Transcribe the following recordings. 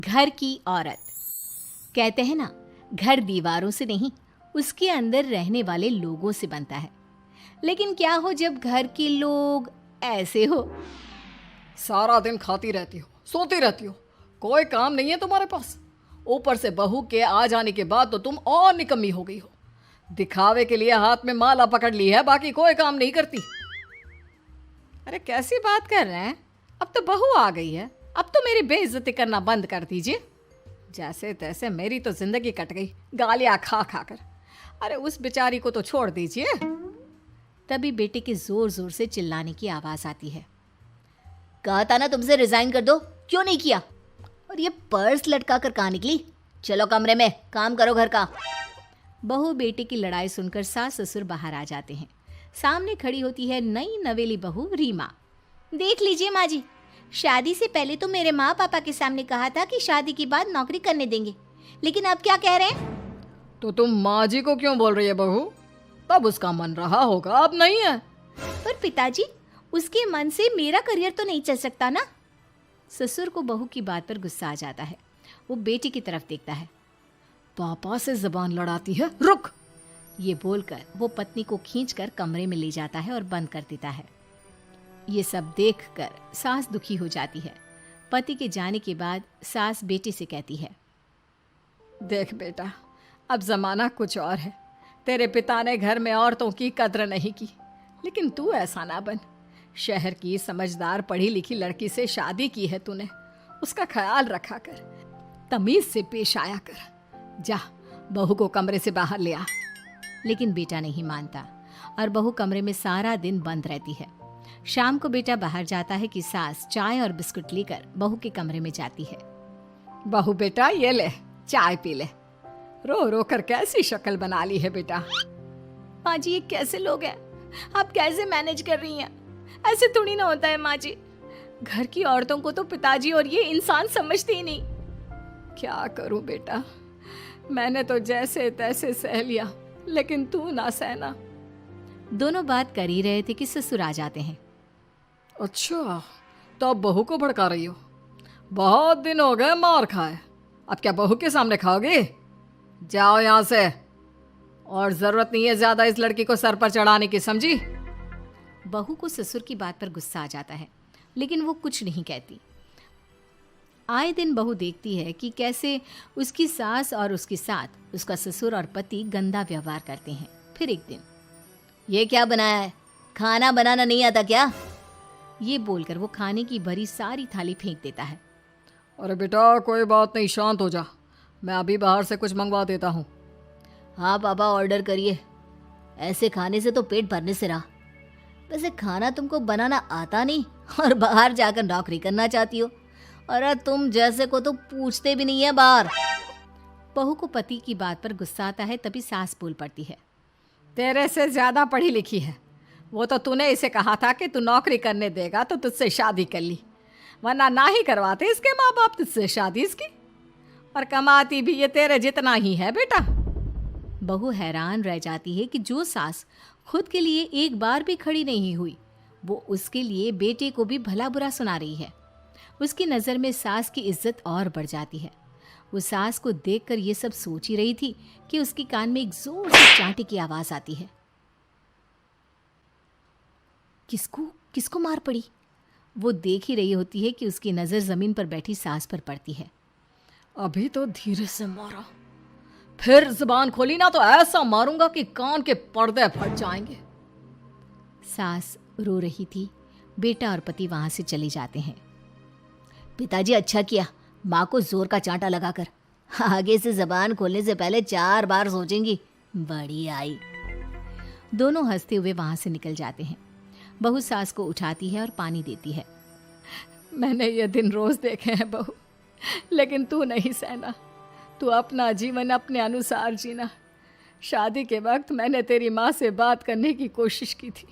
घर की औरत। कहते हैं ना, घर दीवारों से नहीं, उसके अंदर रहने वाले लोगों से बनता है। लेकिन क्या हो जब घर के लोग ऐसे हो? सारा दिन खाती रहती हो, सोती रहती हो, कोई काम नहीं है तुम्हारे पास। ऊपर से बहू के आ जाने के बाद तो तुम और निकम्मी हो गई हो। दिखावे के लिए हाथ में माला पकड़ ली है, बाकी कोई काम नहीं करती। अरे कैसी बात कर रहे हैं? अब तो बहू आ गई है, अब तो मेरी बेइज्जती करना बंद कर दीजिए। जैसे तैसे मेरी तो जिंदगी कट गई गालियां खा खा कर। अरे उस बेचारी को तो छोड़ दीजिए। तभी बेटे के जोर जोर से चिल्लाने की आवाज आती है। कहा था ना तुमसे रिजाइन कर दो, क्यों नहीं किया? और ये पर्स लटका कर कहाँ निकली? चलो कमरे में काम करो घर का। बहू बेटे की लड़ाई सुनकर सास ससुर बाहर आ जाते हैं। सामने खड़ी होती है नई नवेली बहू रीमा। देख लीजिए माँ जी, शादी से पहले तो मेरे माँ पापा के सामने कहा था कि शादी के बाद नौकरी करने देंगे, लेकिन अब क्या कह रहे हैं? तो तुम माँ जी को क्यों बोल रही है बहू? तब उसका मन रहा होगा, अब नहीं है। पर पिताजी, उसके मन से मेरा करियर तो नहीं चल सकता ना। ससुर को बहू की बात पर गुस्सा आ जाता है। वो बेटी की तरफ देखता है। पापा से जबान लड़ाती है, रुक। ये बोलकर वो पत्नी को खींचकर कमरे में ले जाता है और बंद कर देता है। ये सब देखकर सास दुखी हो जाती है। पति के जाने के बाद सास बेटी से कहती है, देख बेटा, अब जमाना कुछ और है। तेरे पिता ने घर में औरतों की कद्र नहीं की, लेकिन तू ऐसा ना बन। शहर की समझदार पढ़ी लिखी लड़की से शादी की है तूने, उसका ख्याल रखा कर, तमीज से पेश आया कर। जा, बहू को कमरे से बाहर ले आ। लेकिन बेटा नहीं मानता और बहू कमरे में सारा दिन बंद रहती है। शाम को बेटा बाहर जाता है कि सास चाय और बिस्कुट लेकर बहू के कमरे में जाती है। बहू बेटा ये ले, चाय पी ले। रो रो कर कैसी शक्ल बना ली है बेटा। माँ जी, ये कैसे लोग हैं? आप कैसे मैनेज कर रही हैं? ऐसे थोड़ी ना होता है माँ जी। घर की औरतों को तो पिताजी और ये इंसान समझते ही नहीं। क्या करूं बेटा, मैंने तो जैसे तैसे सह लिया, लेकिन तू ना सहना। दोनों बात कर ही रहे थे कि ससुर आ जाते हैं। अच्छा, तो अब बहू को भड़का रही हो? बहुत दिन हो गए मार खाए, अब क्या बहू के सामने खाओगे? जाओ यहाँ से, और जरूरत नहीं है ज्यादा इस लड़की को सर पर चढ़ाने की, समझी? बहू को ससुर की बात पर गुस्सा आ जाता है, लेकिन वो कुछ नहीं कहती। आए दिन बहू देखती है कि कैसे उसकी सास और उसके साथ उसका ससुर और पति गंदा व्यवहार करते हैं। फिर एक दिन, ये क्या बनाया है? खाना बनाना नहीं आता क्या? ये बोलकर वो खाने की भरी सारी थाली फेंक देता है। अरे बेटा कोई बात नहीं, शांत हो जा, मैं अभी बाहर से कुछ मंगवा देता हूँ। हाँ पापा, ऑर्डर करिए। ऐसे खाने से तो पेट भरने से रहा। वैसे खाना तुमको बनाना आता नहीं और बाहर जाकर नौकरी करना चाहती हो। अरे तुम जैसे को तो पूछते भी नहीं है बाहर। बहू को पति की बात पर गुस्सा आता है, तभी सास बोल पड़ती है। तेरे से ज्यादा पढ़ी लिखी है, वो तो तूने इसे कहा था कि तू नौकरी करने देगा तो तुझसे शादी कर ली, वरना ना ही करवाते इसके माँ बाप तुझसे शादी इसकी। और कमाती भी ये तेरे जितना ही है बेटा। बहू हैरान रह जाती है कि जो सास खुद के लिए एक बार भी खड़ी नहीं हुई, वो उसके लिए बेटे को भी भला बुरा सुना रही है। उसकी नज़र में सास की इज्जत और बढ़ जाती है। वो सास को देखकर ये सब सोच ही रही थी कि उसके कान में एक जोर से चांटे की आवाज आती है। किसको किसको मार पड़ी? वो देख ही रही होती है कि उसकी नज़र जमीन पर बैठी सास पर पड़ती है। अभी तो धीरे से मारा, फिर जुबान खोली ना तो ऐसा मारूंगा कि कान के पर्दे फट जाएंगे। सास रो रही थी। बेटा और पति वहां से चले जाते हैं। पिताजी अच्छा किया माँ को जोर का चांटा लगाकर। आगे से जबान खोलने से पहले 4 बार सोचेंगी। बड़ी आई। दोनों हंसते हुए वहां से निकल जाते हैं। बहू सास को उठाती है और पानी देती है। मैंने ये दिन रोज देखे हैं बहू, लेकिन तू नहीं सहना। तू अपना जीवन अपने अनुसार जीना। शादी के वक्त मैंने तेरी माँ से बात करने की कोशिश की थी,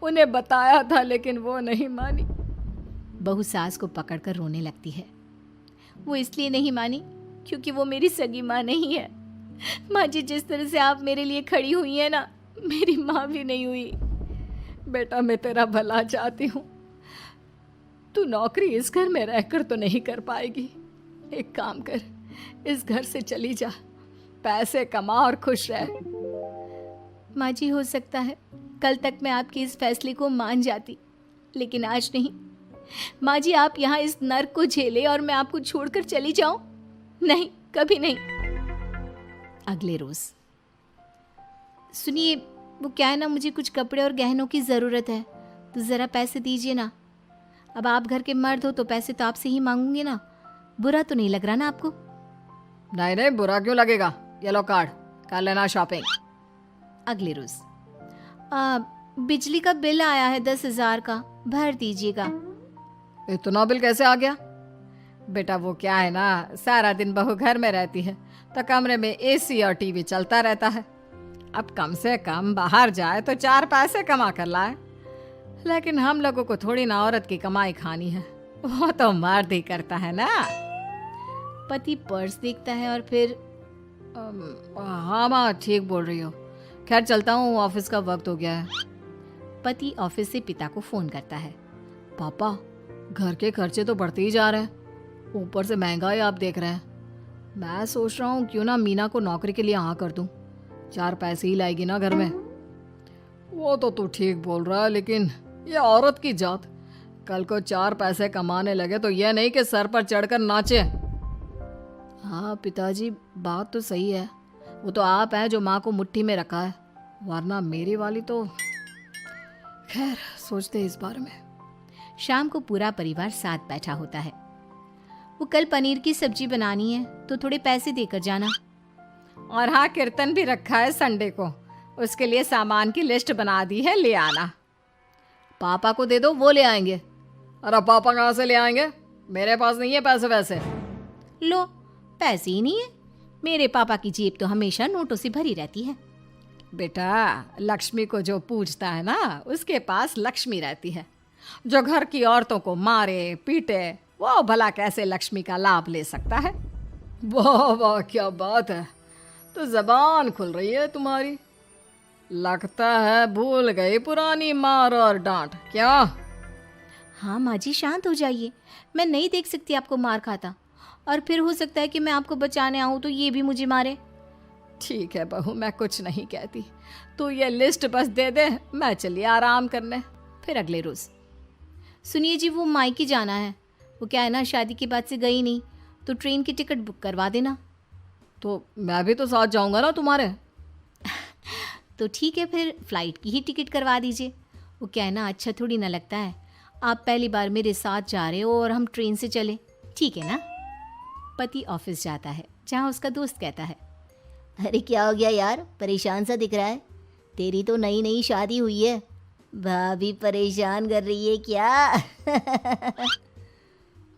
उन्हें बताया था, लेकिन वो नहीं मानी। बहू सास को पकड़कर रोने लगती है। वो इसलिए नहीं मानी क्योंकि वो मेरी सगी माँ नहीं है। माँ जी, जिस तरह से आप मेरे लिए खड़ी हुई हैं ना, मेरी माँ भी नहीं हुई। बेटा मैं तेरा भला चाहती हूँ, तू नौकरी इस घर में रहकर तो नहीं कर पाएगी, एक काम कर, इस घर से चली जा, पैसे कमा और खुश रह। माँ जी, हो सकता है कल तक मैं आपके इस फैसले को मान जाती, लेकिन आज नहीं। माँ जी, आप यहाँ इस नर्क को झेले और मैं आपको छोड़कर चली जाऊं? नहीं, कभी नहीं। अगले रोज, सुनिए, वो क्या है ना, मुझे कुछ कपड़े और गहनों की ज़रूरत है, तो ज़रा पैसे दीजिए ना। अब आप घर के मर्द हो तो पैसे तो आपसे ही मांगूंगे ना, बुरा तो नहीं लग रहा ना आपको? नहीं नहीं, बुरा क्यों लगेगा, ये लो कार्ड, कर लेना शॉपिंग। अगले रोज, बिजली का बिल आया है 10,000 का, भर दीजिएगा। इतना बिल कैसे आ गया? बेटा वो क्या है ना, सारा दिन बहू घर में रहती है तो कमरे में एसी और टीवी चलता रहता है। अब कम से कम बाहर जाए तो 4 पैसे कमा कर लाए, लेकिन हम लोगों को थोड़ी ना औरत की कमाई खानी है, वो तो मर्द ही करता है ना। पति पर्स देखता है और फिर हाँ माँ, ठीक बोल रही हो, खैर चलता हूँ, ऑफिस का वक्त हो गया है। पति ऑफिस से पिता को फोन करता है। पापा, घर के खर्चे तो बढ़ते ही जा रहे हैं, ऊपर से महंगाई आप देख रहे हैं। मैं सोच रहा हूँ क्यों ना मीना को नौकरी के लिए हाँ कर दूँ, 4 पैसे ही लाएगी ना घर में। वो तो तू ठीक बोल रहा है, लेकिन ये औरत की जात, कल को 4 पैसे कमाने लगे तो यह नहीं कि सर पर चढ़कर नाचे। हाँ पिताजी, बात तो सही है, वो तो आप हैं जो माँ को मुट्ठी में रखा है, वरना मेरी वाली तो। खैर, सोचते इस बारे में। शाम को पूरा परिवार साथ बैठा होता है। वो कल पनीर की सब्जी बनानी है तो थोड़े पैसे देकर जाना। और हाँ, कीर्तन भी रखा है संडे को, उसके लिए सामान की लिस्ट बना दी है, ले आना। पापा को दे दो, वो ले आएंगे। अरे पापा कहाँ से ले आएंगे, मेरे पास नहीं है पैसे वैसे। लो, पैसे ही नहीं है? मेरे पापा की जेब तो हमेशा नोटों से भरी रहती है। बेटा, लक्ष्मी को जो पूजता है ना, उसके पास लक्ष्मी रहती है। जो घर की औरतों को मारे पीटे, वो भला कैसे लक्ष्मी का लाभ ले सकता है? वाह वाह, क्या बात है, तो जबान खुल रही है तुम्हारी। लगता है भूल गई पुरानी मार और डांट, क्या? हाँ माँ जी, शांत हो जाइए, मैं नहीं देख सकती आपको मार खाता, और फिर हो सकता है कि मैं आपको बचाने आऊँ तो ये भी मुझे मारे। ठीक है बहू, मैं कुछ नहीं कहती, तू ये लिस्ट बस दे दे, मैं चलिए आराम करने। फिर अगले रोज, सुनिए जी, वो मायके जाना है, वो क्या है ना, शादी के बाद से गई नहीं, तो ट्रेन की टिकट बुक करवा देना। तो मैं भी तो साथ जाऊंगा ना तुम्हारे। तो ठीक है, फिर फ्लाइट की ही टिकट करवा दीजिए। वो क्या है ना, अच्छा थोड़ी ना लगता है, आप पहली बार मेरे साथ जा रहे हो और हम ट्रेन से चले, ठीक है ना? पति ऑफिस जाता है, जहाँ उसका दोस्त कहता है, अरे क्या हो गया यार, परेशान सा दिख रहा है, तेरी तो नई नई शादी हुई है, भाभी परेशान कर रही है क्या?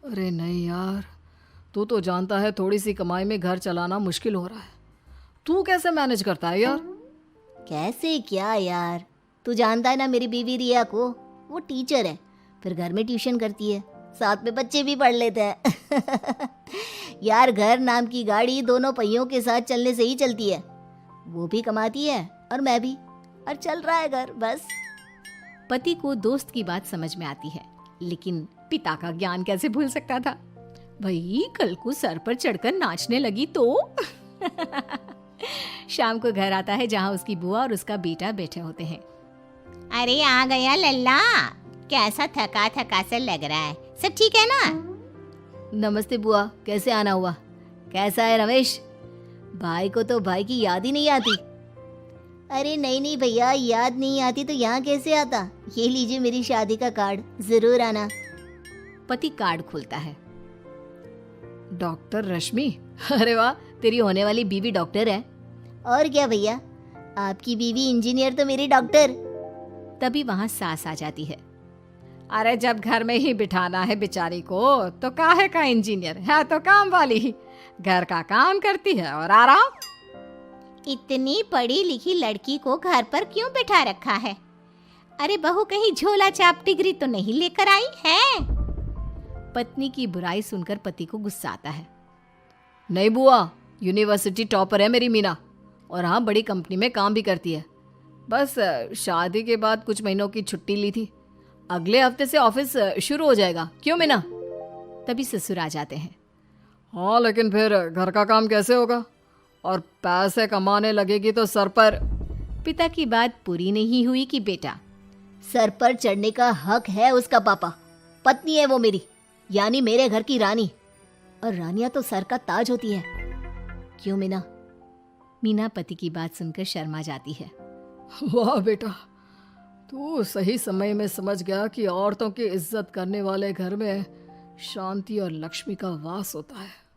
अरे नहीं यार, तू तो जानता है थोड़ी सी कमाई में घर चलाना मुश्किल हो रहा है, तू कैसे मैनेज करता है यार? कैसे क्या यार, तू जानता है ना मेरी बीवी रिया को, वो टीचर है, फिर घर में ट्यूशन करती है, साथ में बच्चे भी पढ़ लेते हैं। यार, घर नाम की गाड़ी दोनों पहियों के साथ चलने से ही चलती है, वो भी कमाती है और मैं भी, और चल रहा है घर बस। पति को दोस्त की बात समझ में आती है, लेकिन पिता का ज्ञान कैसे भूल सकता था? भाई, कल को सर पर चढ़कर नाचने लगी तो। शाम को घर आता है, जहाँ उसकी बुआ और उसका बेटा बैठे होते हैं। अरे आ गया लल्ला, कैसा थका थका सा लग रहा है, सब ठीक है ना? नमस्ते बुआ, कैसे आना हुआ? कैसा है रमेश? भाई को तो भाई की याद ही नहीं आती। अरे नहीं नहीं भैया, याद नहीं आती तो यहाँ कैसे आता? ये लीजिए मेरी शादी का कार्ड, जरूर आना। पति कार्ड खोलता है। डॉक्टर रश्मि, अरे वाह, तेरी होने वाली बीवी डॉक्टर है। और क्या भैया, आपकी बीवी इंजीनियर तो मेरी डॉक्टर। तभी वहाँ सास आ जाती है। अरे जब घर में ही बिठाना है बेचारी को, तो काहे का इंजीनियर है, तो काम वाली ही, घर का काम करती है और आराम। इतनी पढ़ी लिखी लड़की को घर पर क्यों बिठा रखा है? अरे बहू कहीं झोला छाप डिग्री तो नहीं लेकर आई है? पत्नी की बुराई सुनकर पति को गुस्सा आता है। नहीं बुआ, यूनिवर्सिटी टॉपर है मेरी मीना, और हाँ, बड़ी कंपनी में काम भी करती है। बस शादी के बाद कुछ महीनों की छुट्टी ली थी, अगले हफ्ते से ऑफिस शुरू हो जाएगा। क्यों मीना? तभी ससुर आ जाते हैं। हाँ, लेकिन फिर घर का काम कैसे होगा? और पैसे कमाने लगेगी तो सर पर। पिता की बात पूरी नहीं हुई कि बेटा, सर पर चढ़ने का हक है उसका पापा। पत्नी है वो मेरी, यानी मेरे घर की रानी। और रानियां तो सर का ताज होती है। क्यों मीना? मीना पति की बात सुनकर शर्मा जाती है। वाह बेटा, तू सही समय में समझ गया कि औरतों की इज्जत करने वाले घर में शांति और लक्ष्मी का वास होता है।